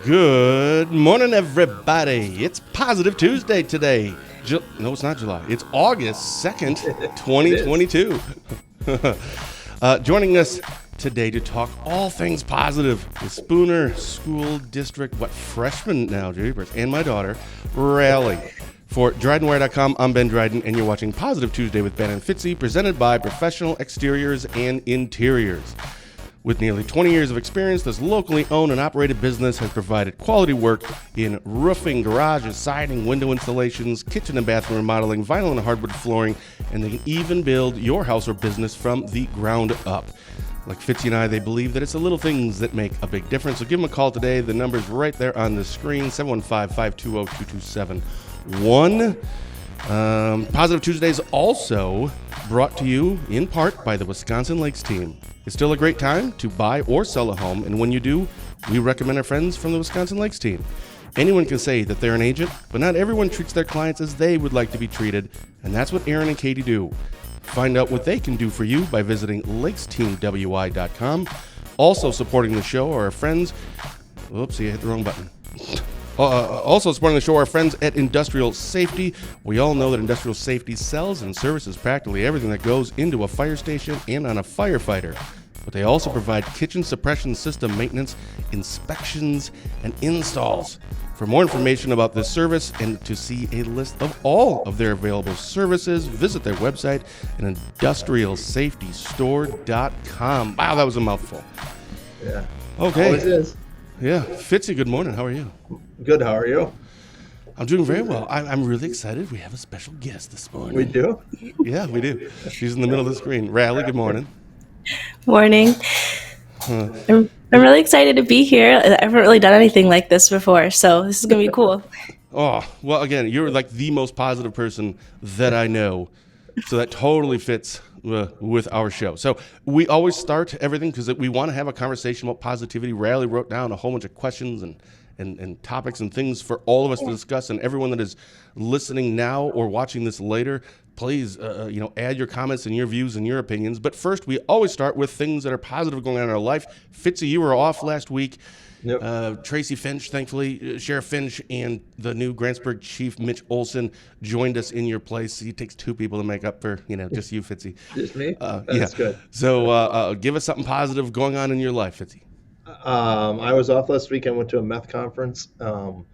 Good morning, everybody. It's Positive Tuesday today. No, it's not July. It's August 2nd, It is. 2022. Joining us today to talk all things positive is Spooner School District, freshman now, Jeepers, and my daughter, Rallye. For DrydenWire.com, I'm Ben Dryden, and you're watching Positive Tuesday with Ben and Fitzy, presented by Professional Exteriors and Interiors. With nearly 20 years of experience, this locally owned and operated business has provided quality work in roofing, garages, siding, window installations, kitchen and bathroom remodeling, vinyl and hardwood flooring, and they can even build your house or business from the ground up. Like Fitzy and I, they believe that it's the little things that make a big difference. So give them a call today. The number's right there on the screen, 715-520-2271. Positive Tuesday is also brought to you in part by the Wisconsin Lakes team. It's still a great time to buy or sell a home, and when you do, we recommend our friends from the Wisconsin Lakes team. Anyone can say that they're an agent, but not everyone treats their clients as they would like to be treated, and that's what Aaron and Katie do. Find out what they can do for you by visiting lakesteamwi.com. Also supporting the show are our friends. Oops, I hit the wrong button. Also supporting the show are our friends at Industrial Safety. We all know that Industrial Safety sells and services practically everything that goes into a fire station and on a firefighter. But they also provide kitchen suppression system maintenance, inspections, and installs. For more information about this service and to see a list of all of their available services, visit their website at industrialsafetystore.com. Wow, that was a mouthful. Yeah. Okay. Always is. Yeah. Fitzy, good morning. How are you? Good. How are you? I'm doing very well. I'm really excited. We have a special guest this morning. We do? Yeah, we do. She's in the middle of the screen. Rallye, good morning. Morning. I'm really excited to be here. I haven't really done anything like this before, so this is going to be cool. Oh, well, again, you're like the most positive person that I know. So that totally fits with our show. So we always start everything because we want to have a conversation about positivity. Rallye wrote down a whole bunch of questions and topics and things for all of us to discuss. And everyone that is listening now or watching this later, please, add your comments and your views and your opinions. But first, we always start with things that are positive going on in our life. Fitzy, you were off last week. Yep. Tracy Finch, thankfully, Sheriff Finch and the new Grantsburg Chief Mitch Olson joined us in your place. He takes two people to make up for, just you, Fitzy. Just me? That's good. So give us something positive going on in your life, Fitzy. I was off last week. I went to a meth conference to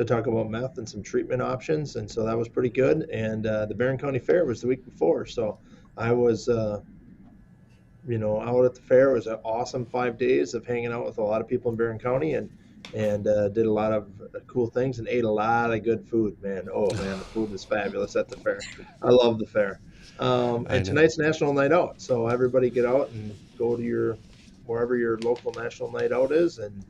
talk about meth and some treatment options, and so that was pretty good. And the Barron County Fair was the week before, so I was out at the fair. It was an awesome 5 days of hanging out with a lot of people in Barron County and did a lot of cool things and ate a lot of good food, man. Oh, man, the food was fabulous at the fair. I love the fair. And tonight's National Night Out, so everybody get out and go to wherever your local National Night Out is, and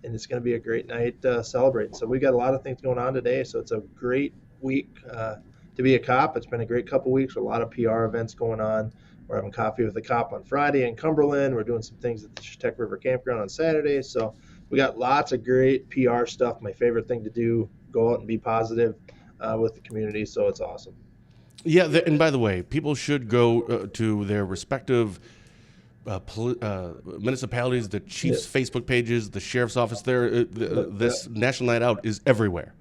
it's going to be a great night celebrating. So we got a lot of things going on today, so it's a great week to be a cop. It's been a great couple weeks with a lot of PR events going on. We're having coffee with a cop on Friday in Cumberland. We're doing some things at the Chetek River Campground on Saturday. So we got lots of great PR stuff. My favorite thing to do, go out and be positive with the community. So it's awesome. Yeah, and by the way, people should go to their respective municipalities, the chief's Facebook pages, the sheriff's office there. This National Night Out is everywhere.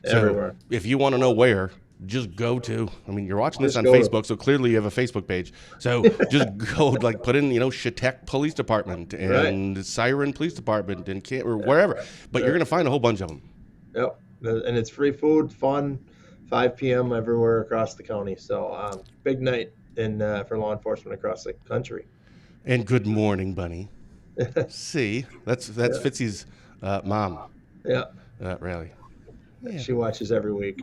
Everywhere. So if you want to know where, just go to, you're watching this on Just go Facebook, so clearly you have a Facebook page. So just go, put in, Chetek Police Department and Siren Police Department and or wherever. But you're going to find a whole bunch of them. Yep. And it's free food, fun, 5 p.m. everywhere across the county. So big night for law enforcement across the country. And good morning, Bunny. See, that's Fitzy's mom. Yeah. Rallye. Yeah. She watches every week.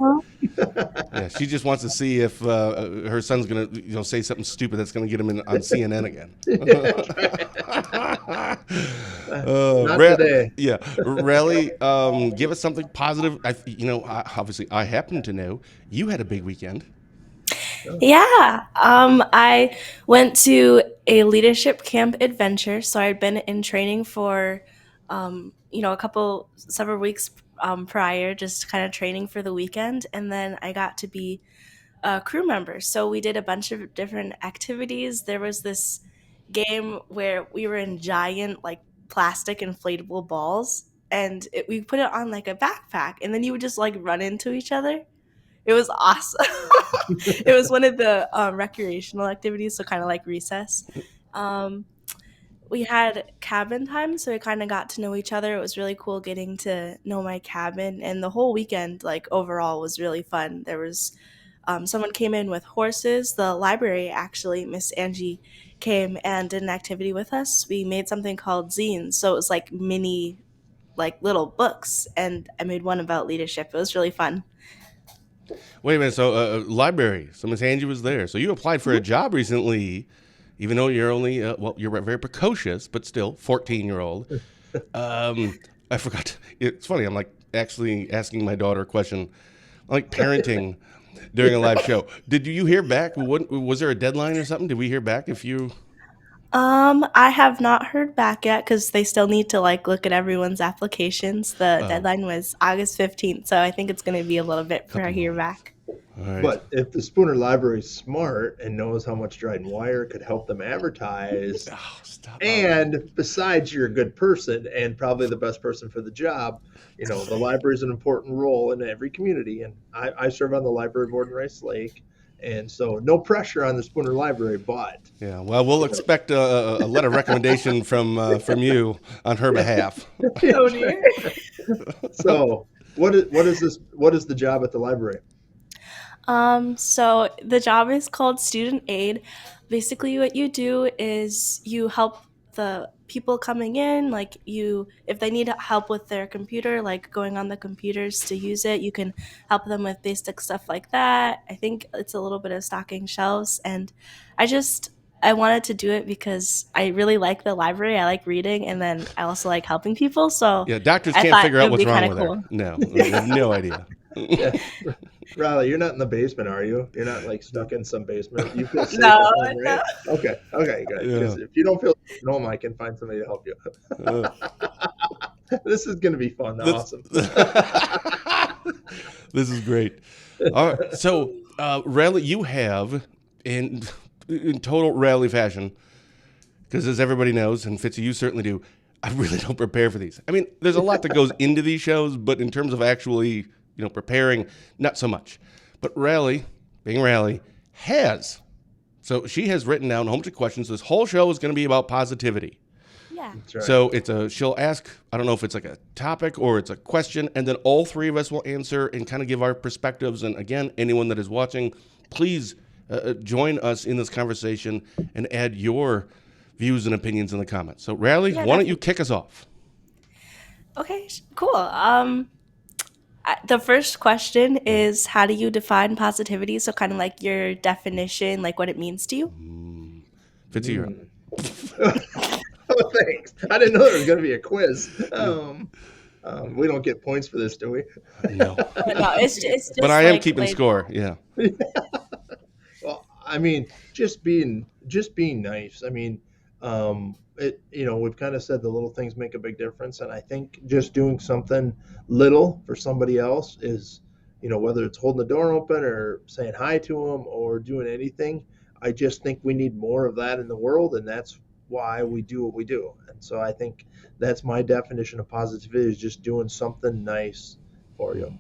Yeah, she just wants to see if her son's gonna, say something stupid that's gonna get him on CNN again. Not today. Yeah, Rallye, give us something positive. Obviously, I happen to know you had a big weekend. Yeah. I went to a leadership camp adventure. So I'd been in training for, several weeks prior, just kind of training for the weekend. And then I got to be a crew member. So we did a bunch of different activities. There was this game where we were in giant, plastic inflatable balls. we put it on like a backpack, and then you would just like run into each other. It was awesome. It was one of the recreational activities, so kind of like recess. Um, we had cabin time, so we kind of got to know each other. It was really cool getting to know my cabin, and the whole weekend, like overall, was really fun. There was someone came in with horses. The library, actually, Miss Angie came and did an activity with us. We made something called zines, so it was like mini, like little books, and I made one about leadership. It was really fun. Wait a minute. So, library. So Miss Angie was there. So you applied for a job recently, even though you're only you're very precocious, but still 14-year-old. I forgot. It's funny. I'm like actually asking my daughter a question, like parenting during a live show. Did you hear back? Was there a deadline or something? Did we hear back if you? I have not heard back yet because they still need to like look at everyone's applications. The Oh, deadline was August 15th, so I think it's going to be a little bit before I couple hear more weeks. back. All right. But if the Spooner Library is smart and knows how much Dryden Wire could help them advertise, Oh, stop. and besides, you're a good person and probably the best person for the job, the library is an important role in every community. And I serve on the library board in Rice Lake. And so no pressure on the Spooner Library, but Yeah. Well, we'll expect a letter of recommendation from you on her behalf. Oh dear. so what is the job at the library? So the job is called student aid. Basically, what you do is you help the people coming in, like if they need help with their computer, like going on the computers to use it, you can help them with basic stuff like that. I think it's a little bit of stocking shelves, and I wanted to do it because I really like the library. I like reading, and then I also like helping people. So Yeah. Doctors I can't thought figure it out would what's be kind wrong of with her. cool. No, they have no idea. Yeah. Riley, you're not in the basement, are you? You're not like stuck in some basement. You feel safe No, at home, no. right? Okay, good. Yeah. Because if you don't feel safe at home, I can find somebody to help you. Uh, This is going to be fun. this, Awesome. this is great. All right. So, Rally, you have in total Rally fashion, because as everybody knows, and Fitzy, you certainly do, I really don't prepare for these. I mean, there's a lot that goes into these shows, but in terms of actually, preparing, not so much. But Rally, being Rally, has. So she has written down a whole bunch of questions. This whole show is going to be about positivity. Yeah. That's right. So she'll ask, I don't know if it's like a topic or it's a question, and then all three of us will answer and kind of give our perspectives. And again, anyone that is watching, please join us in this conversation and add your views and opinions in the comments. So, Rally, Yeah, why don't you kick us off? Okay, cool. The first question is, how do you define positivity? So kind of like your definition, like what it means to you. Fitzy, you're up. Oh, thanks. I didn't know there was going to be a quiz. We don't get points for this, do we? No. No, it's just But I am like keeping label. score. Yeah. Well, I mean, just being nice. I mean, we've kind of said the little things make a big difference, and I think just doing something little for somebody else is, whether it's holding the door open or saying hi to them or doing anything. I just think we need more of that in the world, and that's why we do what we do. And so I think that's my definition of positivity, is just doing something nice for you.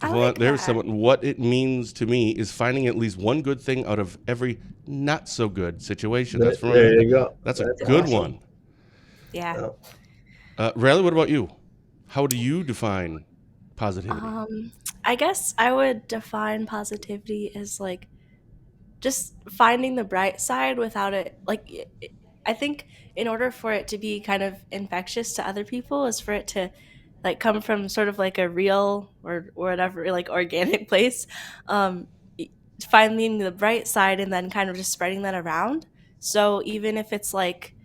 I Well, like there's that. someone. What it means to me is finding at least one good thing out of every not so good situation. That's from There you go. That's a That's good awesome. one. Yeah. Riley, what about you? How do you define positivity? I guess I would define positivity as like just finding the bright side without it. I think in order for it to be kind of infectious to other people is for it to like come from sort of like a real or whatever, like organic place. Um, Finding the bright side and then kind of just spreading that around. So even if it's like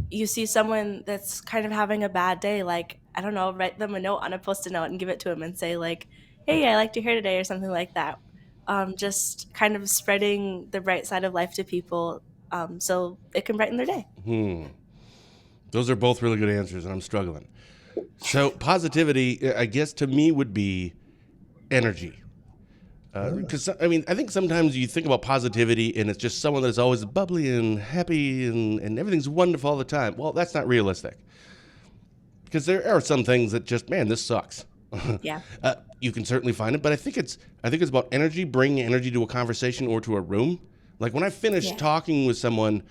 you see someone that's kind of having a bad day, like, I don't know, write them a note on a post-it note and give it to them and say like, hey, I liked your hair today or something like that. Just kind of spreading the bright side of life to people, so it can brighten their day. Those are both really good answers, and I'm struggling. So positivity, I guess, to me would be energy. Because I mean, I think sometimes you think about positivity and it's just someone that's always bubbly and happy and everything's wonderful all the time. Well, that's not realistic. Because there are some things that just, man, this sucks. Yeah. You can certainly find it, but I think it's about energy, bringing energy to a conversation or to a room. Like when I finish Yeah. talking with someone,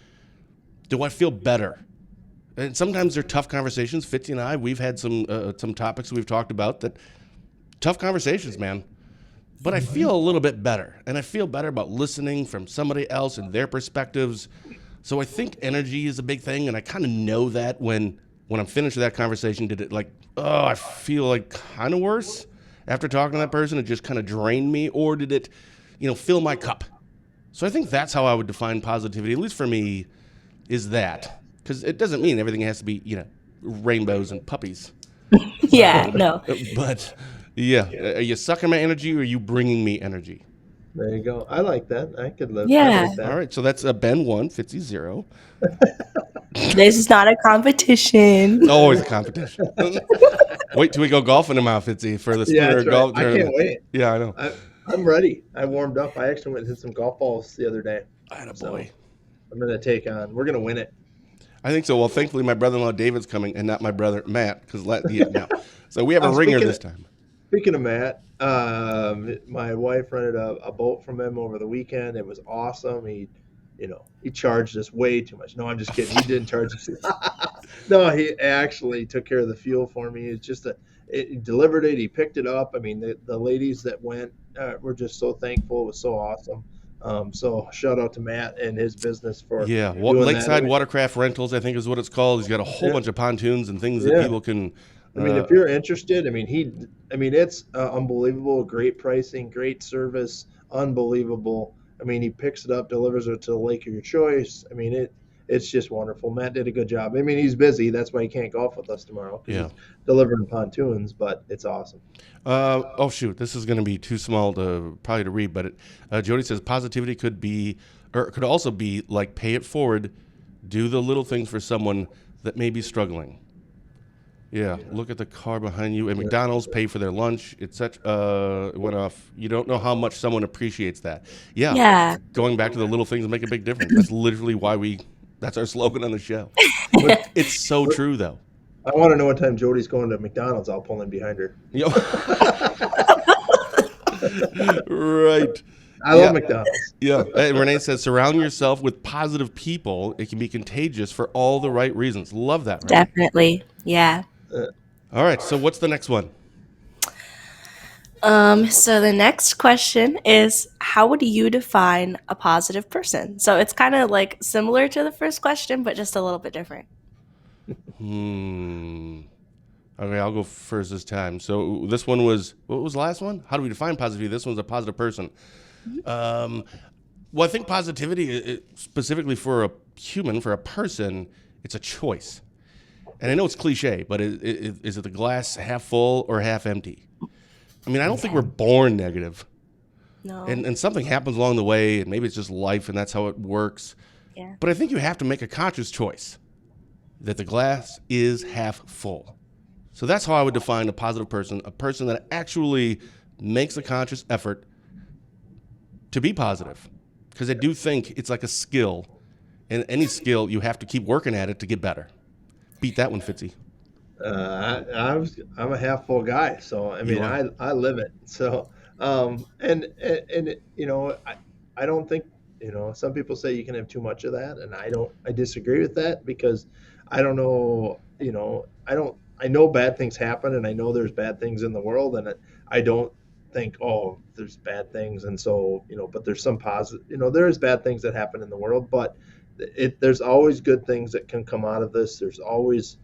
do I feel better? And sometimes they're tough conversations. Fitzy and I, we've had some topics we've talked about that tough conversations, man. But I feel a little bit better, and I feel better about listening from somebody else and their perspectives. So I think energy is a big thing, and I kind of know that when I'm finished with that conversation, did it like, oh, I feel like kind of worse after talking to that person, it just kind of drained me, or did it, fill my cup? So I think that's how I would define positivity, at least for me, is that. Because it doesn't mean everything has to be, rainbows and puppies. Yeah. No. But yeah, are you sucking my energy or are you bringing me energy? There you go. I like that. I could live. I Yeah. like that. All right, so that's Ben 1, Fitzy 0. This is not a competition. Always a competition. Wait till we go golfing tomorrow, Fitzy, for the Yeah, Spooner that's right. Golf I can't Tournament. wait. Yeah, I know. I'm ready. I warmed up. I actually went and hit some golf balls the other day. Atta So boy. I'm going to take on. We're going to win it. I think so. Well, thankfully, my brother-in-law David's coming, and not my brother Matt, because no. So we have a ringer this time. Speaking of Matt, my wife rented a boat from him over the weekend. It was awesome. He charged us way too much. No, I'm just kidding. He didn't charge us. No, he actually took care of the fuel for me. It's just he delivered it. He picked it up. I mean, the ladies that went were just so thankful. It was so awesome. So shout out to Matt and his business for doing Lakeside that. Watercraft Rentals, I think is what it's called. He's got a whole bunch of pontoons and things that Yeah. people can. I mean, if you're interested, it's unbelievable. Great pricing, great service, unbelievable. I mean, he picks it up, delivers it to the lake of your choice. I mean, it's just wonderful. Matt did a good job. I mean, he's busy. That's why he can't golf with us tomorrow. Yeah. He's delivering pontoons, but it's awesome. Shoot, this is going to be too small to read, but Jody says positivity could also be like pay it forward, do the little things for someone that may be struggling. Yeah, look at the car behind you. At McDonald's, pay for their lunch. It went off. You don't know how much someone appreciates that. Yeah. Yeah. Going back to the little things that make a big difference. That's literally why that's our slogan on the show. It's so true, though. I want to know what time Jody's going to McDonald's. I'll pull in behind her. Right. I love McDonald's. Yeah. And Renee says, surround yourself with positive people. It can be contagious for all the right reasons. Love that, Renee. Definitely. Yeah. All right. So what's the next one? So the next question is, how would you define a positive person? So it's kind of like similar to the first question, but just a little bit different. Okay, I'll go first this time. So this one was, what was the last one? How do we define positivity? This one's a positive person. Well, I think positivity, specifically for a human, for a person, it's a choice. And I know it's cliche, but is it the glass half full or half empty? I mean, I don't think we're born negative. No. And something happens along the way, and maybe it's just life, and that's how it works. Yeah. But I think you have to make a conscious choice that the glass is half full. So that's how I would define a positive person, a person that actually makes a conscious effort to be positive. Because I do think it's like a skill, and any skill, you have to keep working at it to get better. Beat that one, Fitzy. I'm a half full guy, so I mean, I live it. So, and I don't think, some people say you can have too much of that, and I disagree with that, because I don't know, I know bad things happen, and I know there's bad things in the world, and I don't think, oh, there's bad things, and so, but there's some positive, there is bad things that happen in the world, but there's always good things that can come out of this. There's always,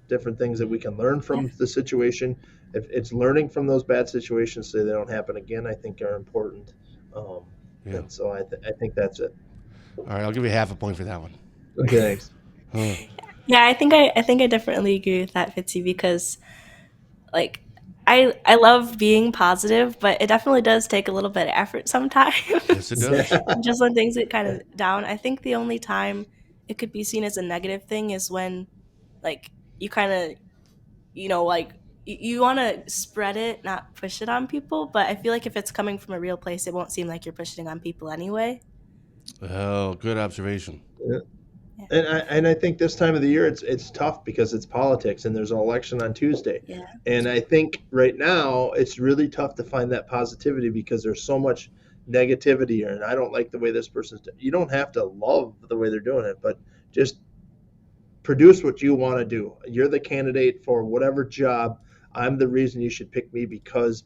different things that we can learn from the situation. If it's learning from those bad situations so they don't happen again, I think are important. And so I think that's it. All right, I'll give you half a point for that one. Okay, thanks. Yeah, I think I definitely agree with that, Fitzy, because like I love being positive, but it definitely does take a little bit of effort sometimes. Yes, it does. Just when things get kind of down. I think the only time it could be seen as a negative thing is when like you kind of, like you want to spread it, not push it on people. But I feel like if it's coming from a real place, it won't seem like you're pushing it on people anyway. Oh, good observation. And I think this time of the year it's tough because it's politics and there's an election on Tuesday. Yeah. And I think right now it's really tough to find that positivity because there's so much negativity here. And I don't like the way this person's doing. You don't have to love the way they're doing it, but just produce what you want to do. You're the candidate for whatever job. I'm the reason you should pick me because,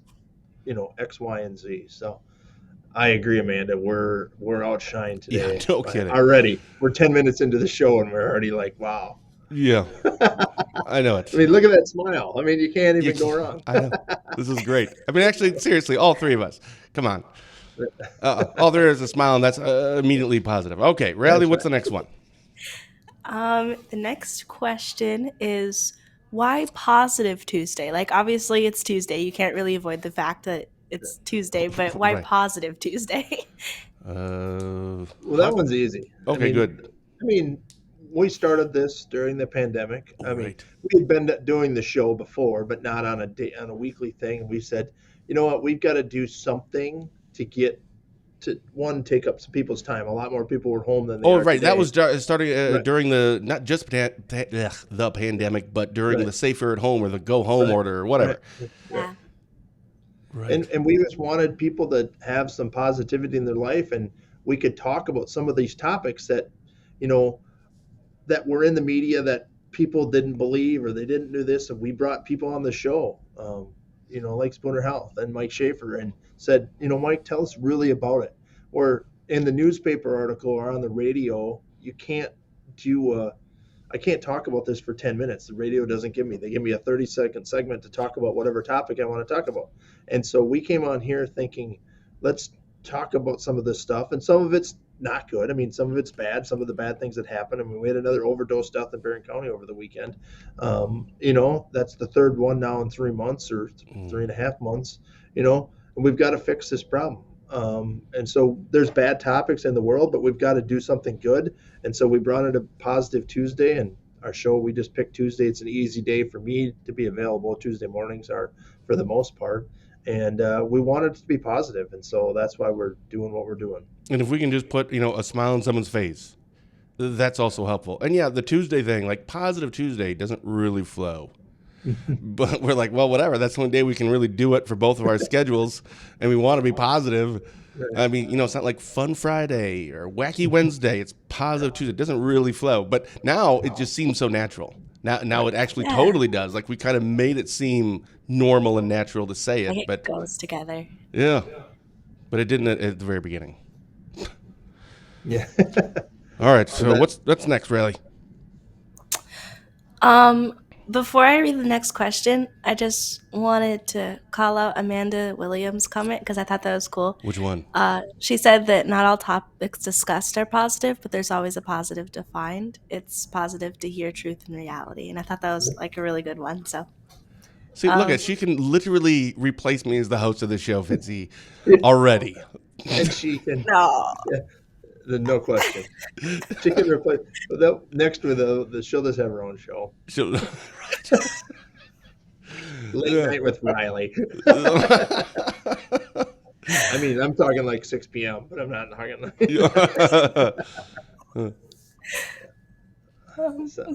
X, Y, and Z. So I agree, Amanda. We're outshined today. Yeah, no kidding. Already, we're 10 minutes into the show and we're already like, wow. Yeah, I know it. I mean, look at that smile. I mean, you can't even go wrong. I know. This is great. I mean, actually, seriously, all three of us. Come on. All there is a smile, and that's immediately positive. Okay, Rallye, what's the next one? The next question is, why Positive Tuesday? Like, obviously it's Tuesday. You can't really avoid the fact that it's Tuesday, but why Right. Positive Tuesday? Well, that one's easy. Okay, good. I mean, we started this during the pandemic. I mean, Right. we had been doing the show before, but not on a weekly thing. And we said, you know what, we've got to do something to get to take up some people's time. A lot more people were home than they are Right. today. That was starting Right. during the not just the pandemic, but during Right. the safer at home or the go home Right. order or whatever. Right. Yeah. Right. And we just wanted people to have some positivity in their life, and we could talk about some of these topics that, that were in the media that people didn't believe or they didn't do this. And we brought people on the show, like Spooner Health and Mike Schaefer, and said, Mike, tell us really about it. Or in the newspaper article or on the radio, you can't do I can't talk about this for 10 minutes. The radio doesn't give me. They give me a 30-second segment to talk about whatever topic I want to talk about. And so we came on here thinking, let's talk about some of this stuff. And some of it's not good. I mean, some of it's bad, some of the bad things that happened. I mean, we had another overdose death in Barron County over the weekend. That's the third one now in 3 months or 3.5 months, and we've got to fix this problem. And so there's bad topics in the world, but we've got to do something good. And so we brought it a Positive Tuesday, and our show, we just picked Tuesday. It's an easy day for me to be available. Tuesday mornings are for the most part. And we wanted it to be positive. And so that's why we're doing what we're doing. And if we can just put, a smile on someone's face, that's also helpful. And yeah, the Tuesday thing, like Positive Tuesday doesn't really flow. But we're like, well, whatever. That's the only day we can really do it for both of our schedules, and we want to be positive. I mean, it's not like Fun Friday or Wacky Wednesday. It's Positive Tuesday. It doesn't really flow. But now it just seems so natural. Now it actually totally does. Like we kind of made it seem normal and natural to say it. Like but it goes together. Yeah. But it didn't at the very beginning. Yeah. All right. So what's next, Rallye? Before I read the next question, I just wanted to call out Amanda Williams' comment because I thought that was cool. Which one? She said that not all topics discussed are positive, but there's always a positive to find. It's positive to hear truth and reality. And I thought that was like a really good one. So See, look at she can literally replace me as the host of the show, Fitzy, already. And she can. no. Yeah, no question. She can replace. Next with she'll just have her own show. Late night with Rallye. I mean, I'm talking like 6 p.m., but I'm not talking like.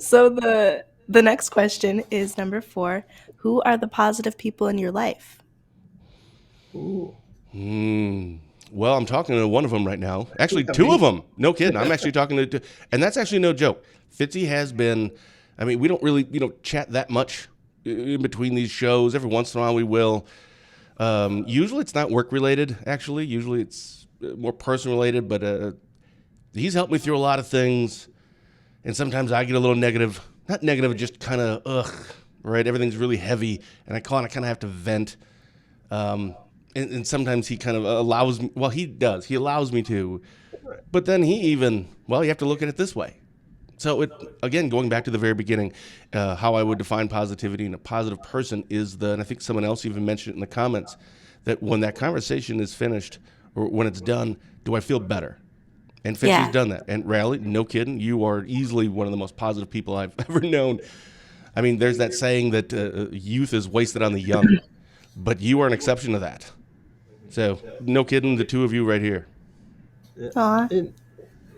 So the next question is number 4. Who are the positive people in your life? Ooh. Well, I'm talking to one of them right now. Actually, 2 of them. No kidding. I'm actually talking to 2. And that's actually no joke. Fitzy has been, I mean, we don't really, chat that much in between these shows. Every once in a while we will. Usually it's not work related, actually. Usually it's more person related, but he's helped me through a lot of things. And sometimes I get a little negative. Not negative, just kind of, right? Everything's really heavy, and I kind of have to vent. And sometimes he kind of allows me, well, he does. He allows me to. But then you have to look at it this way. So, again, going back to the very beginning, how I would define positivity and a positive person is and I think someone else even mentioned it in the comments, that when that conversation is finished or when it's done, do I feel better? And Fitzy's done that. And Rallye, no kidding, you are easily one of the most positive people I've ever known. I mean, there's that saying that youth is wasted on the young, but you are an exception to that. So, no kidding, the 2 of you right here. Aw.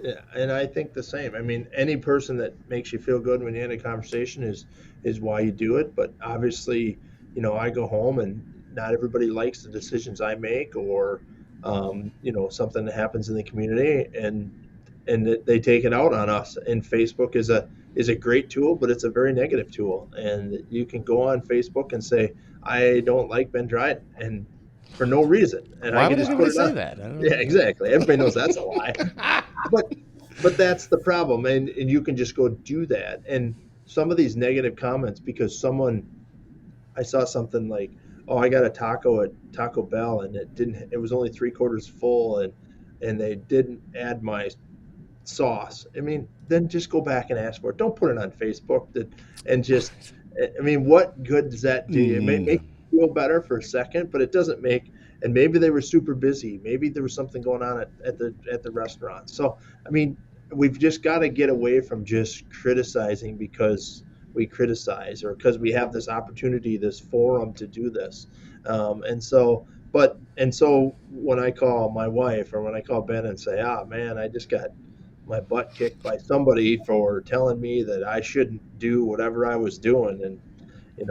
Yeah, and I think the same. I mean, any person that makes you feel good when you end a conversation is why you do it. But obviously, I go home and not everybody likes the decisions I make, or something that happens in the community, and they take it out on us. And Facebook is a great tool, but it's a very negative tool. And you can go on Facebook and say, I don't like Ben Dryden, and for no reason, and I Why can would just put anybody it say on. that? I Yeah, don't exactly. Everybody knows that's a lie. But that's the problem, and you can just go do that. And some of these negative comments, because someone, I saw something like, oh, I got a taco at Taco Bell, and it was only three-quarters full, and they didn't add my sauce. I mean, then just go back and ask for it. Don't put it on Facebook. And just, I mean, what good does that do you? It may make you feel better for a second, but it doesn't make. And maybe they were super busy. Maybe there was something going on at the restaurant. So, I mean, we've just got to get away from just criticizing because we criticize, or because we have this opportunity, this forum to do this. And so when I call my wife, or when I call Ben and say, ah, man, I just got my butt kicked by somebody for telling me that I shouldn't do whatever I was doing. And you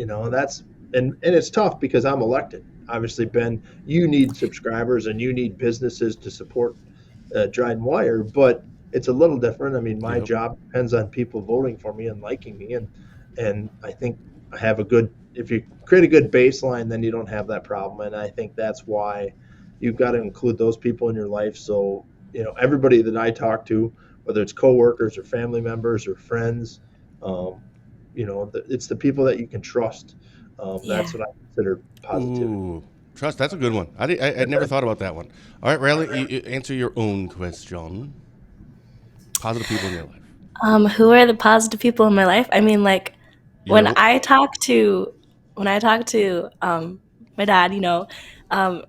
know that's, and it's tough because I'm elected. Obviously, Ben, you need subscribers and you need businesses to support Dryden Wire, but it's a little different. I mean, my Yep. job depends on people voting for me and liking me, and I think I have a good. If you create a good baseline, then you don't have that problem, and I think that's why you've got to include those people in your life. So everybody that I talk to, whether it's coworkers or family members or friends, um, it's the people that you can trust. Yeah. That's what I consider positivity. Ooh, trust. That's a good one. I'd never thought about that one. All right, Rally, you answer your own question. Positive people in your life. Who are the positive people in my life? I mean, like when Your I talk to when I talk to my dad, um,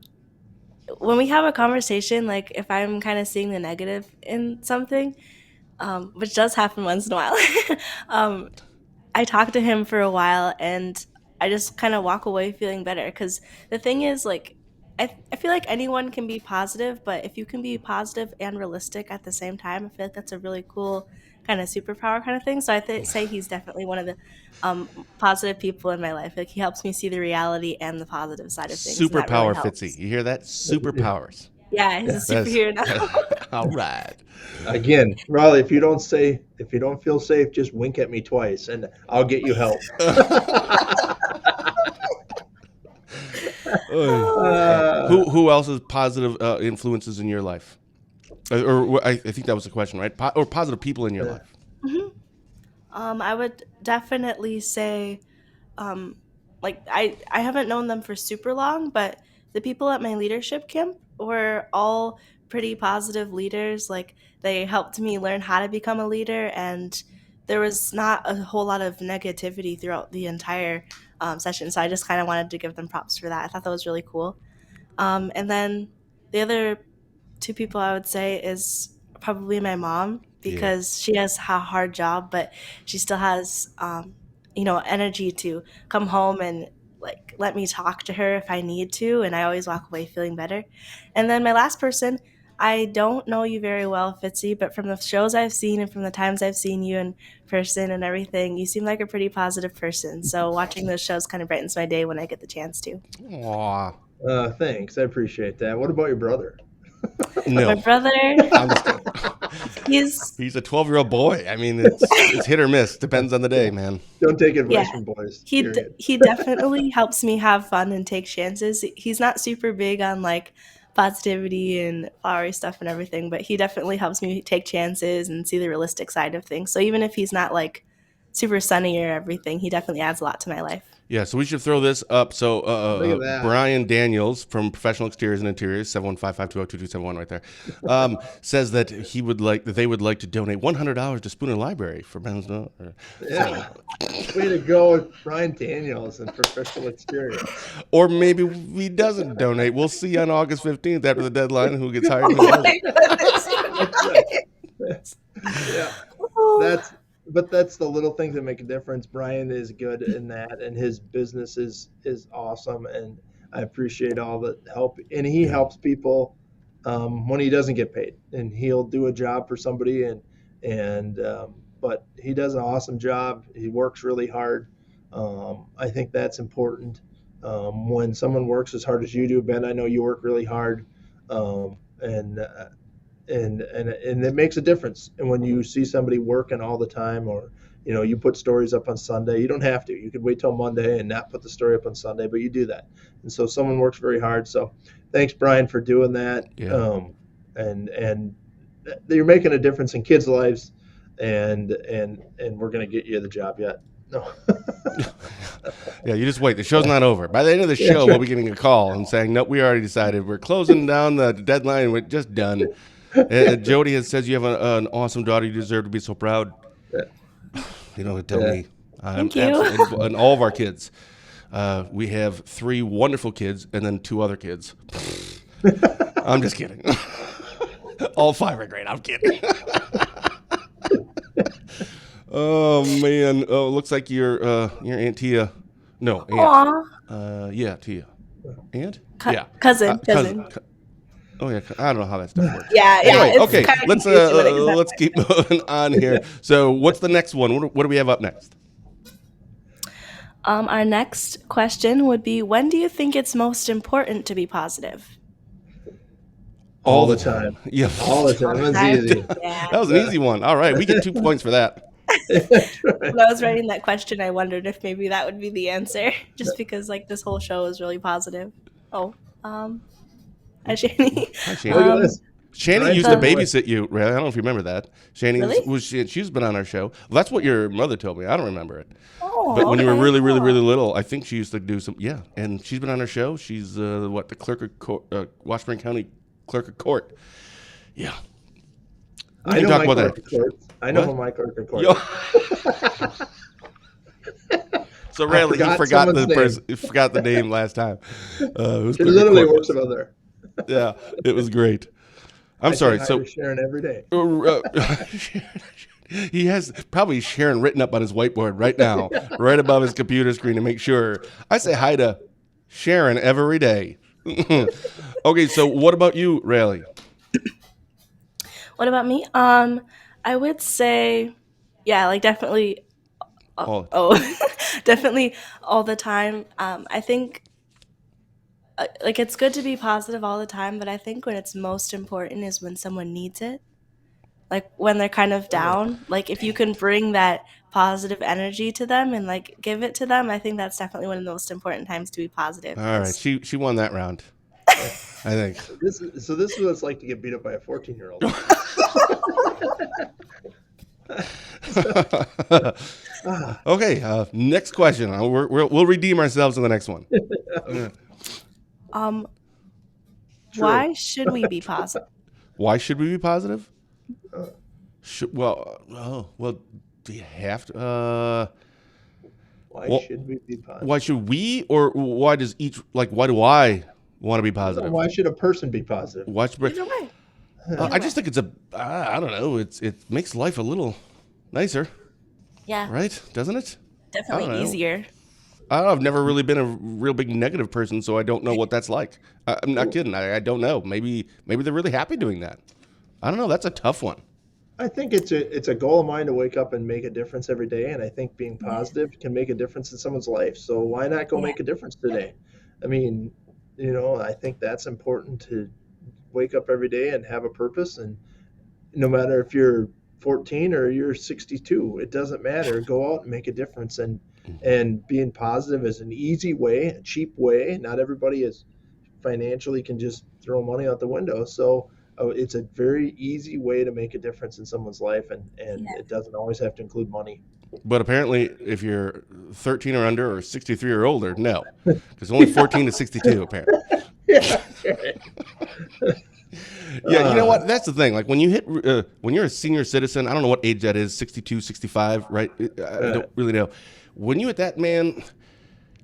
when we have a conversation, like if I'm kind of seeing the negative in something, which does happen once in a while, um, I talk to him for a while and I just kind of walk away feeling better. Because the thing is, like, I feel like anyone can be positive, but if you can be positive and realistic at the same time, I feel like that's a really cool kind of superpower kind of thing. So say he's definitely one of the positive people in my life. Like, he helps me see the reality and the positive side of things, and that really superpower, Fitzy. helps. You hear that? Yeah, Superpowers. Yeah, he's yeah. a That's superhero now. all right. Again, Raleigh, if you don't feel safe, just wink at me twice, and I'll get you help. Who else is positive influences in your life? I think that was the question, right? Or positive people in your Yeah. life. Mhm. I would definitely say, um, like I haven't known them for super long, but the people at my leadership camp were all pretty positive leaders. Like, they helped me learn how to become a leader, and there was not a whole lot of negativity throughout the entire session. So I just kind of wanted to give them props for that. I thought that was really cool. And then the other two people I would say is probably my mom, Yeah. because she has a hard job, but she still has energy to come home and like let me talk to her if I need to, and I always walk away feeling better. And then my last person, I don't know you very well, Fitzy, but from the shows I've seen and from the times I've seen you in person and everything, you seem like a pretty positive person. So watching those shows kind of brightens my day when I get the chance to. Aw. Thanks, I appreciate that. What about your brother? My No. brother, I'm just kidding. he's He's a 12-year-old boy. I mean, it's hit or miss. Depends on the day, Yeah. man. Don't take yeah, advice from boys. He Period. he definitely helps me have fun and take chances. He's not super big on like positivity and flowery stuff and everything, but he definitely helps me take chances and see the realistic side of things. So even if he's not like super sunny or everything, he definitely adds a lot to my life. Yeah, so we should throw this up. So Look at that. Brian Daniels from Professional Exteriors and Interiors, 715-520-2271 right there, says that they would like to donate $100 to Spooner Library for Ben's. Yeah. Way to go, Brian Daniels and Professional Experience. Or maybe he doesn't donate. We'll see on August 15th after the deadline who gets hired and who Oh doesn't. my goodness. That's right. Yeah. That's that's the little things that make a difference. Brian is good in that, and his business is awesome, and I appreciate all the help. And he Yeah. helps people when he doesn't get paid, and he'll do a job for somebody, and but he does an awesome job. He works really hard. I think that's important. When someone works as hard as you do, Ben, I know you work really hard, and and it makes a difference. And when you see somebody working all the time, or you put stories up on Sunday, you don't have to. You could wait till Monday and not put the story up on Sunday, but you do that. And so someone works very hard. So thanks, Brian, for doing that. Yeah. And you're making a difference in kids' lives, and we're gonna get you the job yet. No. Yeah, you just wait. The show's not over. By the end of the show, we'll be getting a call and saying, nope, we already decided. We're closing down the deadline. We're just done. Jody has says you have an awesome daughter. You deserve to be so proud. Yeah. You know, tell me. Thank you. And all of our kids. We have 3 wonderful kids and then 2 other kids. I'm just kidding. All 5 are great. I'm kidding. Oh man! Oh, looks like your Aunt Tia. No, Aunt. Yeah, Tia. Aunt. Yeah. Cousin. Oh yeah, I don't know how that stuff works. Yeah. Anyway, It's okay, kinda let's confusing when it comes let's keep moving on here. So, what's the next one? What do we have up next? Our next question would be, when do you think it's most important to be positive? All the time. Yeah. All the time. That's easy. Yeah. That was an easy one. All right, we get 2 points for that. That's right. When I was writing that question, I wondered if maybe that would be the answer, just because like this whole show is really positive. Oh, hi Shani. Hi, Look Shani. at this. Shani Right. used to babysit you. Ray. I don't know if you remember that. Shani Really? she's been on our show. Well, that's what your mother told me. I don't remember it. Oh, But when you were okay. really, really, really little, I think she used to do some. Yeah, and she's been on our show. She's the clerk of court, Washburn County clerk of court. Yeah. We I can know talk my about clerk of court. I know What? who my clerk of court. Yo. So Rally, he forgot the someone's person. He forgot the name last time. It was She clerk of literally court. works about there. Yeah, it was great. I'm I sorry. say hi So to Sharon every day. he has probably Sharon written up on his whiteboard right now, right above his computer screen to make sure. I say hi to Sharon every day. Okay, so what about you, Rally? What about me? I would say, yeah, like definitely. Definitely all the time. I think like it's good to be positive all the time, but I think when it's most important is when someone needs it. Like when they're kind of down, like if you can bring that positive energy to them and like give it to them, I think that's definitely one of the most important times to be positive. All right, she won that round, I think. This is what it's like to get beat up by a 14-year-old. Okay, next question. We'll redeem ourselves in the next one. Why should we be positive? Why should we be positive? Uh, Well, do you have to? Why should we be positive? Why should we, or why does why do I want to be positive? Why should a person be positive? Why should, Either way. I just think it's I don't know. It makes life a little nicer, Yeah, right? Doesn't it? I don't know. definitely easier. I've never really been a real big negative person, so I don't know what that's like. I'm not kidding. I don't know. Maybe they're really happy doing that. I don't know. That's a tough one. I think it's a goal of mine to wake up and make a difference every day, and I think being positive can make a difference in someone's life. So why not go make a difference today? I mean, I think that's important, to wake up every day and have a purpose, and no matter if you're 14 or you're 62, it doesn't matter. Go out and make a difference, and being positive is an easy way, a cheap way. Not everybody is financially can just throw money out the window, so it's a very easy way to make a difference in someone's life, and it doesn't always have to include money. But apparently, if you're 13 or under, or 63 or older, no, because only 14 to 62 apparently. Yeah. Yeah, you know what? That's the thing. Like when you hit, when you're a senior citizen, I don't know what age that is, 62, 65, right? I don't really know. When you hit that, man,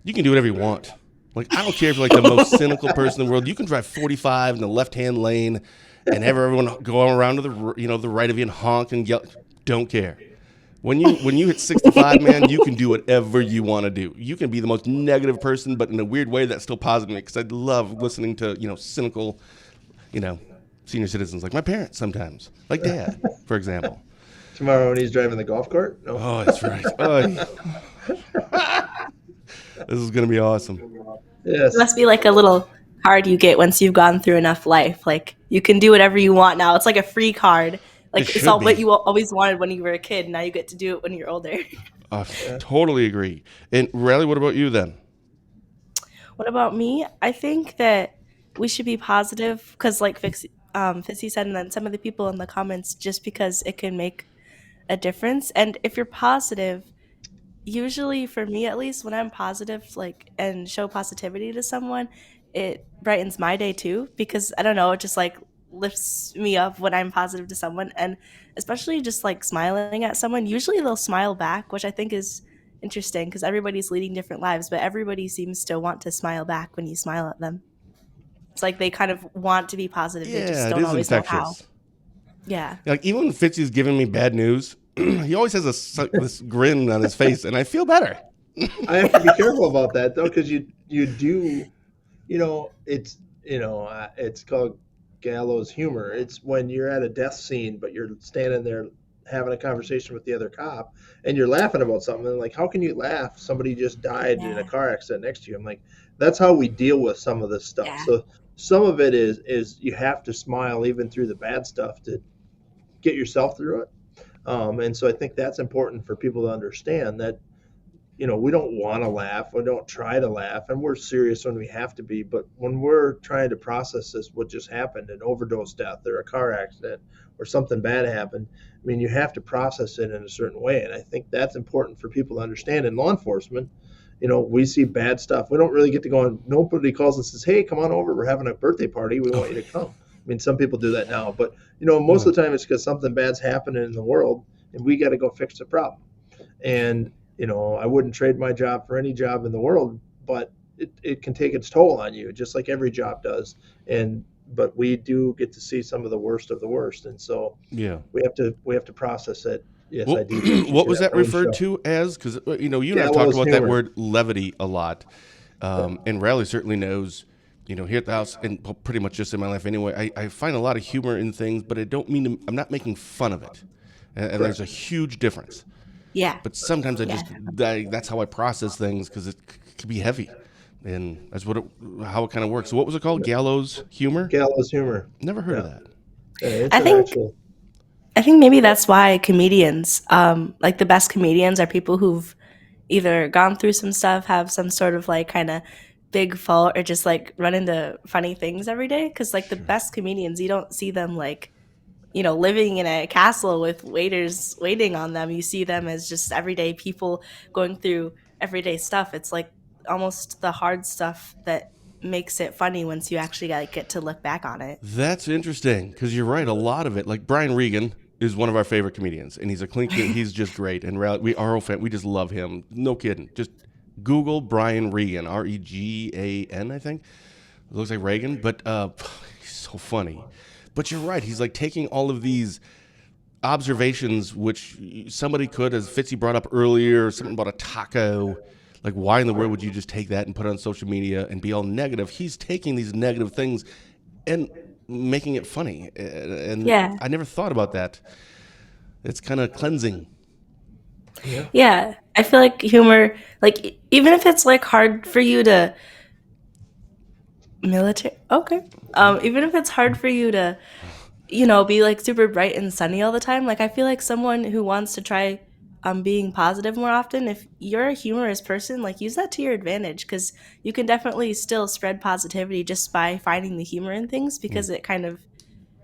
you can do whatever you want. Like, I don't care if you're like the most cynical person in the world. You can drive 45 in the left-hand lane and have everyone go around to the right of you and honk and yell. Don't care. When you hit 65, man, you can do whatever you want to do. You can be the most negative person, but in a weird way that's still positive, because I love listening to, cynical, senior citizens, like my parents sometimes, like Dad, for example. Tomorrow when he's driving the golf cart? No. Oh, that's right. Oh, this is going to be awesome. It Yes. must be like a little card you get once you've gone through enough life. Like you can do whatever you want now. It's like a free card. It Like it's should all what be. you always wanted when you were a kid. Now you get to do it when you're older. I totally agree. And Rallye, what about you then? What about me? I think that we should be positive because, like Fitzy said, and then some of the people in the comments, just because it can make a difference. And if you're positive, usually for me at least, when I'm positive, like and show positivity to someone, it brightens my day too. Because I don't know, it just like lifts me up when I'm positive to someone, and especially just like smiling at someone. Usually they'll smile back, which I think is interesting because everybody's leading different lives, but everybody seems to want to smile back when you smile at them. It's like they kind of want to be positive. They just Yeah, it don't is always know how. infectious. Yeah. Like even when Fitzy's giving me bad news, he always has this grin on his face, and I feel better. I have to be careful about that though, because you do, it's called gallows humor. It's when you're at a death scene, but you're standing there having a conversation with the other cop, and you're laughing about something. And like, how can you laugh? Somebody just died in a Yeah. car accident next to you. I'm like, that's how we deal with some of this stuff. Yeah. So some of it is you have to smile even through the bad stuff to get yourself through it. And so I think that's important for people to understand that, we don't want to laugh. We don't try to laugh. And we're serious when we have to be. But when we're trying to process this, what just happened, an overdose death or a car accident or something bad happened, I mean, you have to process it in a certain way. And I think that's important for people to understand. In law enforcement, we see bad stuff. We don't really get to go on. Nobody calls and says, hey, come on over. We're having a birthday party. We want you to come. I mean, some people do that now, but most of the time it's because something bad's happening in the world, and we got to go fix the problem. And I wouldn't trade my job for any job in the world, but it can take its toll on you, just like every job does. But we do get to see some of the worst of the worst, and so Yeah. we have to process it. Yes, Well, I do. what was that referred to as? Because you and I have talked Gallows about that humor. word levity a lot, and Rallye certainly knows. Here at the house, and pretty much just in my life anyway, I find a lot of humor in things, but I don't mean I'm not making fun of it, and there's a huge difference. Yeah. But sometimes that's how I process things because it can be heavy, and that's how it kind of works. So what was it called? Gallows humor? Gallows humor. Never heard of that. Yeah, it's I an think actual. I think maybe that's why comedians, like the best comedians, are people who've either gone through some stuff, have some sort of like kind of big fault, or just like run into funny things every day. Because like the best comedians, you don't see them like living in a castle with waiters waiting on them. You see them as just everyday people going through everyday stuff. It's like almost the hard stuff that makes it funny once you actually like get to look back on it. That's interesting because you're right. A lot of it, like Brian Regan, is one of our favorite comedians, and he's a clean kid. He's just great, and we are fan. We just love him. No kidding. Just Google Brian Regan, Regan, I think. It looks like Reagan, but he's so funny. But you're right. He's like taking all of these observations, which somebody could, as Fitzy brought up earlier, something about a taco. Like, why in the world would you just take that and put it on social media and be all negative? He's taking these negative things and making it funny. And Yeah. I never thought about that. It's kind of cleansing. Yeah, I feel like humor, like even if it's like hard for you to military, okay, even if it's hard for you to, be like super bright and sunny all the time, like I feel like someone who wants to try being positive more often, if you're a humorous person, like use that to your advantage because you can definitely still spread positivity just by finding the humor in things because it kind of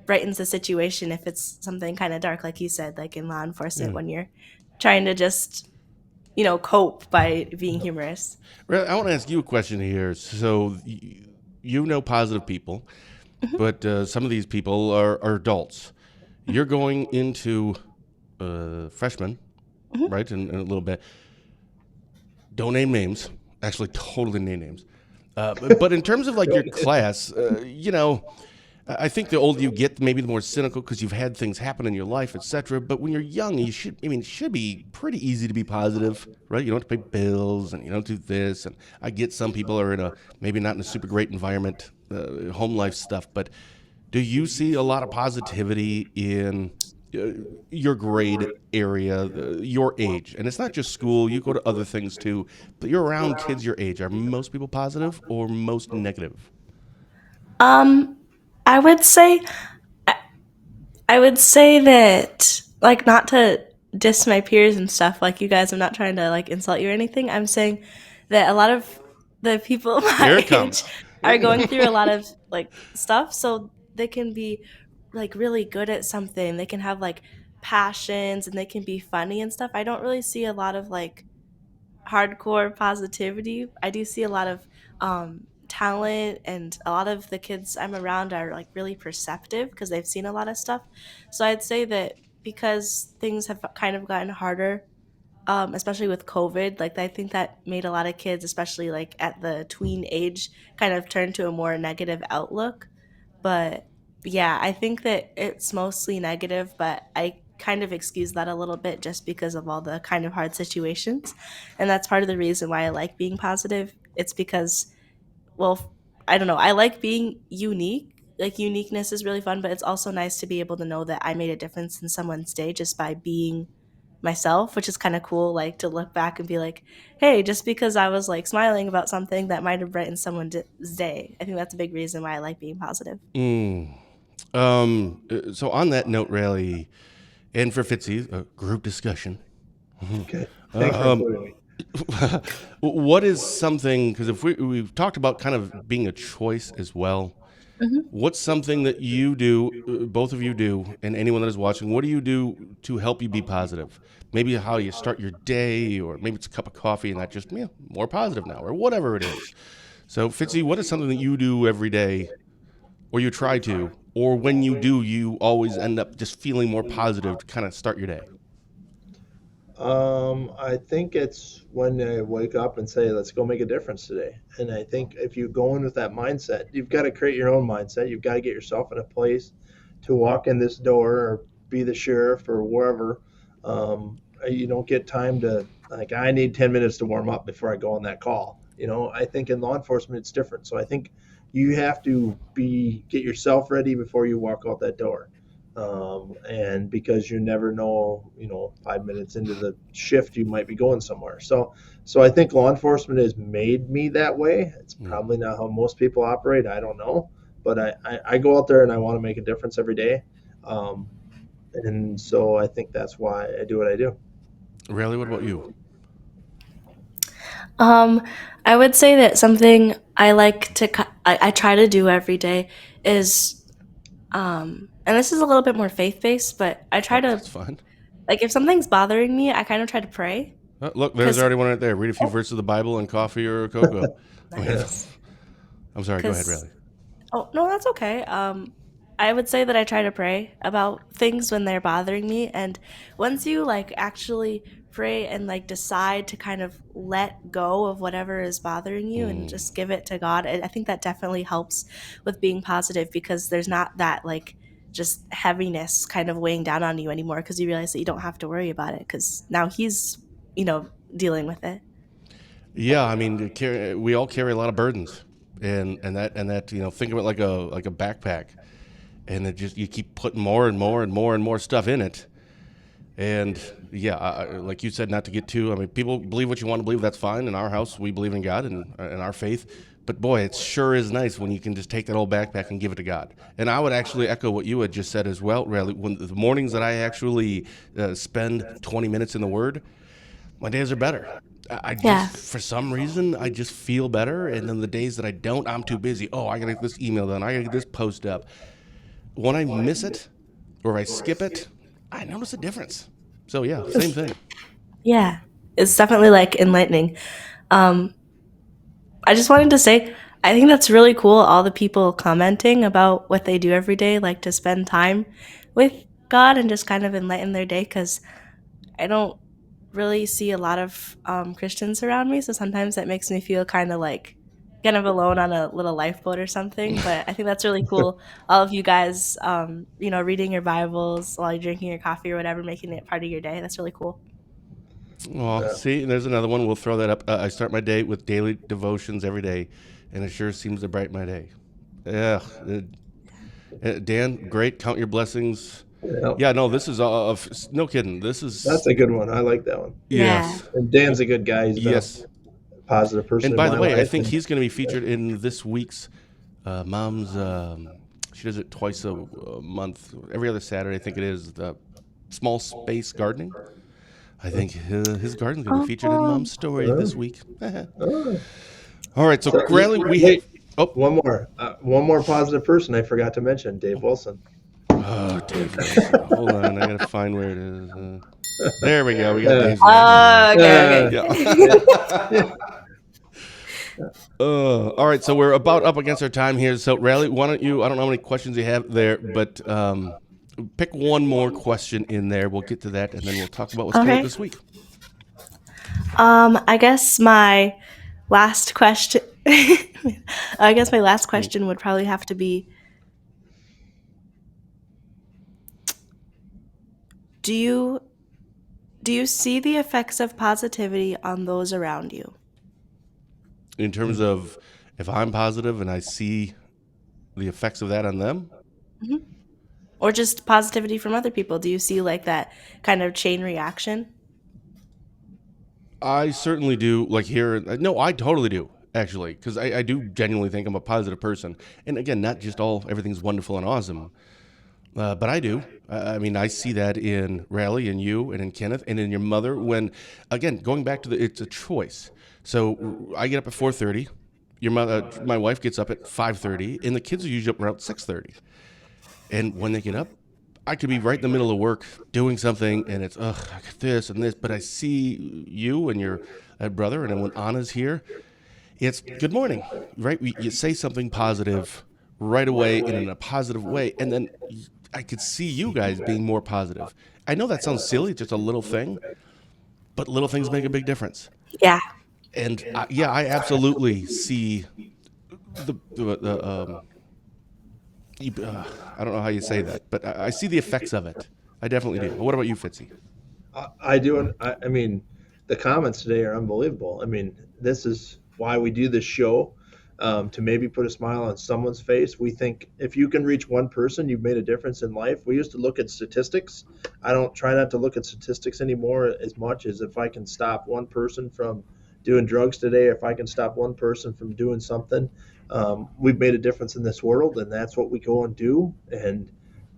brightens the situation if it's something kind of dark, like you said, like in law enforcement when you're trying to just cope by being humorous. Really, I want to ask you a question here. So, you know positive people, but some of these people are adults. You're going into freshmen, right? In a little bit. Don't name names. Actually, totally name names. But in terms of like your class, I think the older you get, maybe the more cynical because you've had things happen in your life, etc. But when you're young, it should be pretty easy to be positive, right? You don't have to pay bills and you don't do this. And I get some people are maybe not in a super great environment, home life stuff. But Do you see a lot of positivity in your grade area, your age? And it's not just school, you go to other things too, but you're around kids your age. Are most people positive or most negative? Um, I would say I would say that, like, not to diss my peers and stuff, like you guys, I'm not trying to like insult you or anything. I'm saying that a lot of the people Here my it age comes. are going through a lot of like stuff, so they can be like really good at something. They can have like passions and they can be funny and stuff. I don't really see a lot of like hardcore positivity. I do see a lot of talent, and a lot of the kids I'm around are like really perceptive because they've seen a lot of stuff. So I'd say that because things have kind of gotten harder, especially with COVID, like I think that made a lot of kids, especially like at the tween age, kind of turn to a more negative outlook. But yeah, I think that it's mostly negative, but I kind of excuse that a little bit just because of all the kind of hard situations. And that's part of the reason why I like being positive. It's because, well, I don't know, I like being unique. Like, uniqueness is really fun, but it's also nice to be able to know that I made a difference in someone's day just by being myself, which is kind of cool, like to look back and be like, hey, just because I was like smiling about something that might have brightened someone's day. I think that's a big reason why I like being positive. Mm. So on that note, Rally, and for Fitzy, group discussion. Okay. Thanks for Um, including me. what is something? Because if we've talked about kind of being a choice as well. Mhm. What's something that you do, both of you do, and anyone that is watching? What do you do to help you be positive? Maybe how you start your day, or maybe it's a cup of coffee and that just more positive now, or whatever it is. So, Fitzy, what is something that you do every day, or you try to, or when you do, you always end up just feeling more positive to kind of start your day? I think it's when I wake up and say, let's go make a difference today. And I think if you go in with that mindset, you've got to create your own mindset. You've got to get yourself in a place to walk in this door or be the sheriff or wherever. You don't get time to, like, I need 10 minutes to warm up before I go on that call. I think in law enforcement, it's different. So I think you have to get yourself ready before you walk out that door, and because you never know, 5 minutes into the shift, you might be going somewhere. So I think law enforcement has made me that way. It's Mm. probably not how most people operate. I don't know, but I go out there and I want to make a difference every day, um, and so I think that's why I do what I do. Rally, what about you? Um, I would say that something I like to, I try to do every day is, and this is a little bit more faith based, but I try Oh, to, that's fun. like, if something's bothering me, I kind of try to pray. Look, there's Because, already one right there. Read a few oh, verses of the Bible and coffee or cocoa. I mean, Yeah. nice. I'm sorry. Go ahead, Because Rally. Oh, no, that's okay. I would say that I try to pray about things when they're bothering me. And once you like actually pray and like decide to kind of let go of whatever is bothering you and Mm. just give it to God, I think that definitely helps with being positive because there's not that like just heaviness kind of weighing down on you anymore because you realize that you don't have to worry about it because now He's, dealing with it. Yeah, I mean, we all carry a lot of burdens, and that think of it like a backpack, and it just you keep putting more and more and more and more stuff in it, and yeah, like you said, not to get too. I mean, people believe what you want to believe. That's fine. In our house, we believe in God and our faith. But boy, it sure is nice when you can just take that old backpack and give it to God. And I would actually echo what you had just said as well. Really, when the mornings that I actually spend 20 minutes in the Word, my days are better. I just, Yeah. for some reason, I just feel better. And then the days that I don't, I'm too busy. Oh, I gotta get this email done. I gotta get this post up. When I miss it or I skip it, I notice a difference. So yeah, same thing. Yeah. It's definitely like enlightening. Um, I just wanted to say, I think that's really cool. All the people commenting about what they do every day, like to spend time with God and just kind of enlighten their day. Because I don't really see a lot of Christians around me, so sometimes that makes me feel kind of alone on a little lifeboat or something. But I think that's really cool. All of you guys, reading your Bibles while you're drinking your coffee or whatever, making it part of your day. That's really cool. Oh, Yeah. see, there's another one. We'll throw that up. I start my day with daily devotions every day, and it sure seems to brighten my day. Yeah, Dan, great. Count your blessings. Yeah, Yeah, no, this is no kidding. This that's is a good one. I like that one. Yeah. yes, And Dan's a good guy. He's been a yes. positive person And in by the my way, I life. think And he's going to be featured in this week's mom's. She does it twice a month, every other Saturday. I think it is the small space gardening. I think his garden's going to be featured in Oh, Mom's story this week. oh. All right, so So, Rally, we have. wait, Oh, one more positive person I forgot to mention, Dave Wilson. Dave Wilson. Hold on, I got to find where it is. There we go. We got Uh, Dave's name in there. okay, Yeah. yeah. All right, so we're about up against our time here. So, Rally, why don't you? I don't know how many questions you have there, but pick one more question in there. We'll get to that, and then we'll talk about what's coming up Okay. this week. I guess my last question. I guess my last question would probably have to be: Do you see the effects of positivity on those around you? In terms of if I'm positive and I see the effects of that on them, Hmm. Or just positivity from other people? Do you see like that kind of chain reaction? I certainly do. Like here, no, I totally do actually, because I do genuinely think I'm a positive person. And again, not just everything's wonderful and awesome, but I do. I mean, I see that in Rally and you and in Kenneth and in your mother. When again, going back to it's a choice. So I get up at 4:30. Your mother, my wife, gets up at 5:30, and the kids are usually up around 6:30. And when they get up, I could be right in the middle of work doing something, and it's I got this and this. But I see you and your brother, and then when Anna's here, it's good morning, right? You say something positive right away and in a positive way, and then I could see you guys being more positive. I know that sounds silly, just a little thing, but little things make a big difference. Yeah. And yeah, I absolutely see the I don't know how you say that, but I see the effects of it. I definitely do. What about you, Fitzy? I do. And I mean, the comments today are unbelievable. I mean, this is why we do this show, to maybe put a smile on someone's face. We think if you can reach one person, you've made a difference in life. We used to look at statistics. I don't try not to look at statistics anymore as much as if I can stop one person from doing drugs today, if I can stop one person from doing something, we've made a difference in this world, and that's what we go and do. And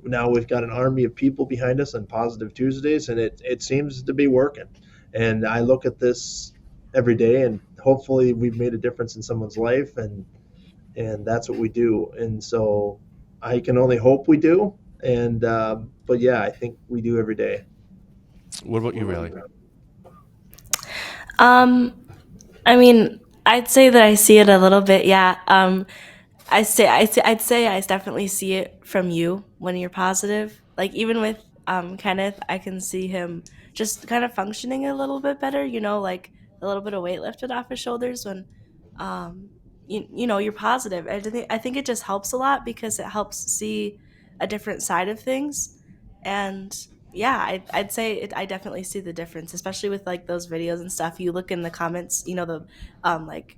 now we've got an army of people behind us on Positive Tuesdays, and it seems to be working. And I look at this every day, and hopefully we've made a difference in someone's life, and that's what we do. And so I can only hope we do. And but yeah, I think we do every day. What about you, Rally? Um, I mean, I'd say that I see it a little bit. Yeah. I'd say I definitely see it from you when you're positive. Like even with Kenneth, I can see him just kind of functioning a little bit better. Like a little bit of weight lifted off his shoulders when you're positive. I think it just helps a lot because it helps see a different side of things. And yeah, I'd say I definitely see the difference, especially with like those videos and stuff. You look in the comments, like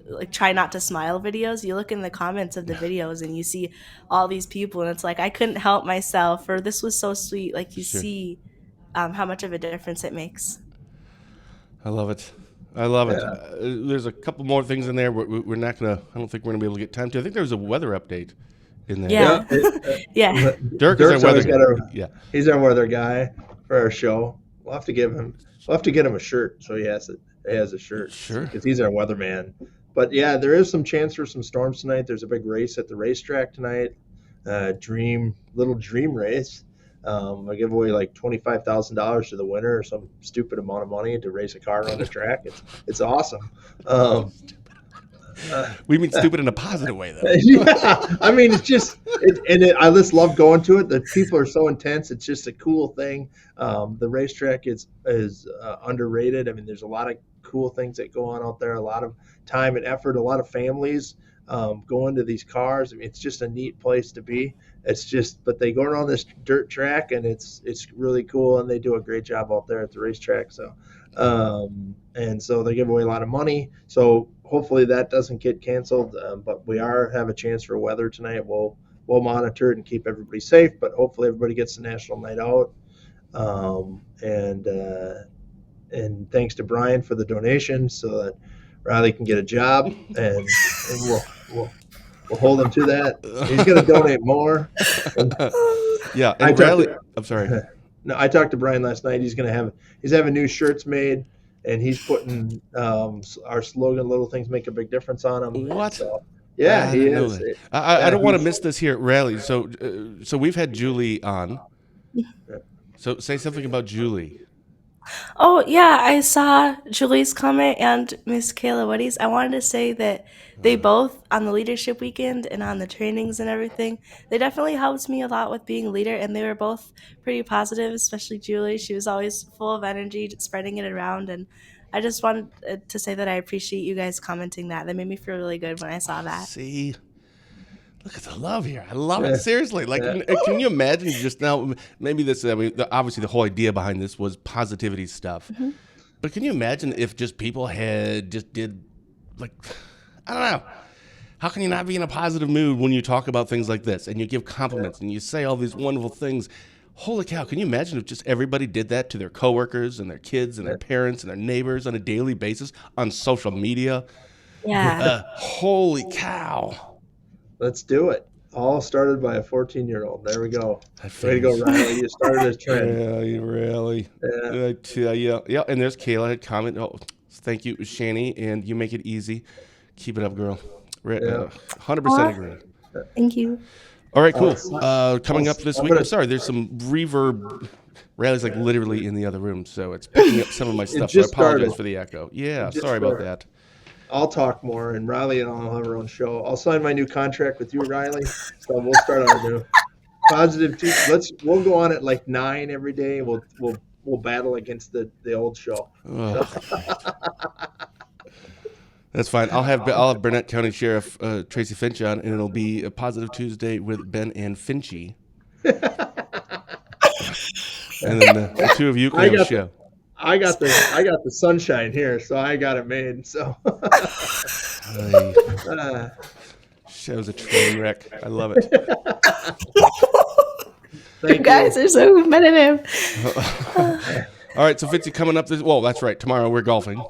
like try not to smile videos. You look in the comments of the videos and you see all these people, and it's like I couldn't help myself, or this was so sweet. Like you Sure. see how much of a difference it makes. I love it. I love it. Yeah. There's a couple more things in there. We're not gonna. I don't think we're gonna be able to get time to. I think there was a weather update in there. Yeah. Yeah, Yeah. Dirk is our Dirk's weather always guy. got Yeah. he's our weather guy for our show. We'll have to get him a shirt so he has a shirt Sure. because he's our weatherman. But yeah, there is some chance for some storms tonight. There's a big race at the racetrack tonight. Little dream race. I give away like $25,000 to the winner or some stupid amount of money to race a car around the track. It's awesome. Um, We mean stupid in a positive way, though. yeah, I mean, I just love going to it. The people are so intense. It's just a cool thing. The racetrack is underrated. I mean, there's a lot of cool things that go on out there. A lot of time and effort. A lot of families go into these cars. I mean, it's just a neat place to be. But they go around this dirt track, and it's really cool, and they do a great job out there at the racetrack. And so they give away a lot of money. So hopefully that doesn't get canceled. But we have a chance for weather tonight. We'll we'll monitor it and keep everybody safe. But hopefully everybody gets the national night out. And thanks to Brian for the donation so that Rallye can get a job, and we'll hold him to that. He's going to donate more. Yeah, and Rallye. I'm sorry. No, I talked to Brian last night. He's having new shirts made, and he's putting our slogan "Little things make a big difference" on them. What? So, yeah, he is. I don't want to miss this here at Rallye. So we've had Julie on. So say something about Julie. Oh, yeah, I saw Julie's comment and Miss Kayla Woody's. I wanted to say that they both, on the leadership weekend and on the trainings and everything, they definitely helped me a lot with being a leader, and they were both pretty positive, especially Julie. She was always full of energy, spreading it around, and I just wanted to say that I appreciate you guys commenting that. That made me feel really good when I saw that. See? Look at the love here. I love it. Seriously. Like, can you imagine just now, maybe this, obviously the whole idea behind this was positivity stuff. Mm-hmm. But can you imagine if just people did, like, I don't know. How can you not be in a positive mood when you talk about things like this and you give compliments and you say all these wonderful things? Holy cow. Can you imagine if just everybody did that to their coworkers and their kids and their parents and their neighbors on a daily basis on social media? Yeah. Holy cow. Let's do it. All started by a 14-year-old. There we go. Way to go, Rallye. You started a trend. Yeah, you really. Yeah. I tell you. Yeah, and there's Kayla had comment. Oh, thank you, Shani, and you make it easy. Keep it up, girl. 100% agree. Thank you. All right, cool. Coming up this week. I'm sorry, there's some reverb. Rally's like literally in the other room, so it's picking up some of my stuff. So I apologize for the echo. Yeah, sorry about that. I'll talk more, and Rallye and I'll have our own show. I'll sign my new contract with you, Riley. So we'll start our new positive. We'll go on at like 9 every day. We'll battle against the old show. Oh. That's fine. I'll have Burnett County Sheriff Tracy Finch on, and it'll be a Positive Tuesday with Ben and Finchy. And then the two of you can have a show. I got the sunshine here, so I got it made. So show's a train wreck. I love it. You guys are so competitive. All right, so Fitzy coming up that's right. Tomorrow we're golfing.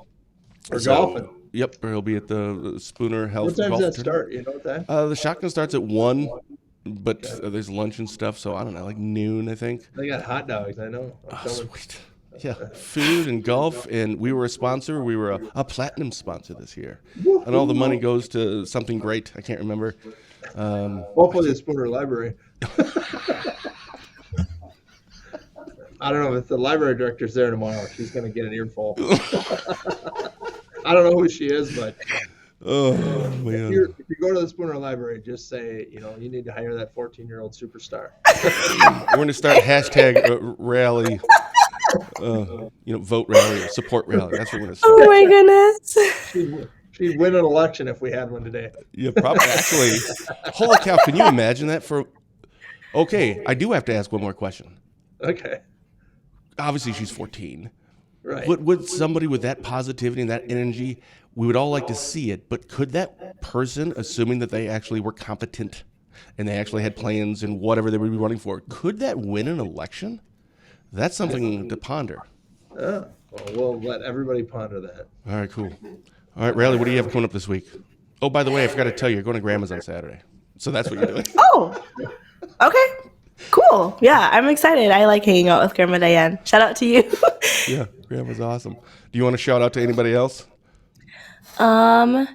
Golfing. Yep, we'll be at the Spooner Health. What time does that start? You know what time? The shotgun starts at 1, but there's lunch and stuff, so I don't know, like noon, I think. They got hot dogs, I know. Oh, sweet. Yeah, food and golf, and we were a sponsor. We were a platinum sponsor this year, and all the money goes to something great. I can't remember. Hopefully the Spooner Library. I don't know if the library director's there tomorrow. She's going to get an earful. I don't know who she is, but man. If you go to the Spooner Library, just say, you need to hire that 14-year-old superstar. We're going to start hashtag Rallye. Vote Rallye or support Rallye. That's what we're going to start. Oh my goodness. She'd win an election if we had one today. Yeah, probably. Actually, holy cow, can you imagine that? Okay, I do have to ask one more question. Okay. Obviously, she's 14. Right. Would somebody with that positivity and that energy, we would all like to see it, but could that person, assuming that they actually were competent and they actually had plans and whatever they would be running for, could that win an election? That's something to ponder. Well, we'll let everybody ponder that. All right, cool. All right, Rallye, what do you have coming up this week? Oh, by the way, I forgot to tell you, you're going to Grandma's on Saturday. So that's what you're doing. Oh, okay. Cool. Yeah, I'm excited. I like hanging out with Grandma Diane. Shout out to you. Yeah, Grandma's awesome. Do you want to shout out to anybody else? Shout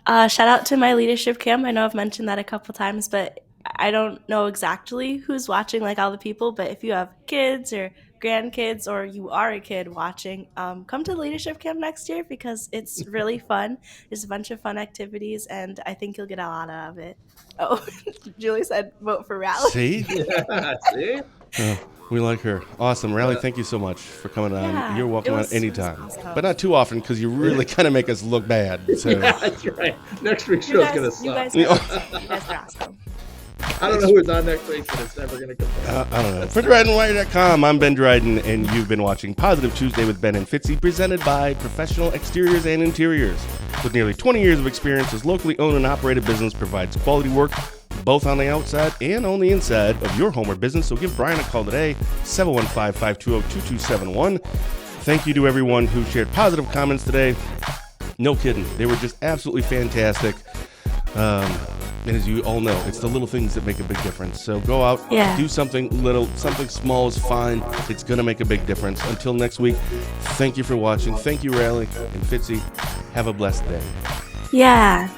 out to my leadership camp. I know I've mentioned that a couple times, but I don't know exactly who's watching, like all the people, but if you have kids or grandkids or you are a kid watching, come to the leadership camp next year because it's really fun. There's a bunch of fun activities, and I think you'll get a lot out of it. Oh, Julie said vote for Rallye. See? Yeah, see? We like her. Awesome. Rallye, thank you so much for coming on. Yeah, You're welcome on anytime. Awesome. But not too often because you really kind of make us look bad. So. Yeah, that's right. Next week's show's going to suck. You guys are awesome. I don't know who's on next week, but it's never going to come back. I don't know. For DrydenWire.com, I'm Ben Dryden, and you've been watching Positive Tuesday with Ben and Fitzy, presented by Professional Exteriors and Interiors. With nearly 20 years of experience, his locally owned and operated business provides quality work both on the outside and on the inside of your home or business. So give Brian a call today, 715-520-2271. Thank you to everyone who shared positive comments today. No kidding. They were just absolutely fantastic. And as you all know, it's the little things that make a big difference. So go out, do something little, something small is fine. It's going to make a big difference. Until next week, thank you for watching. Thank you, Rallye and Fitzy. Have a blessed day. Yeah.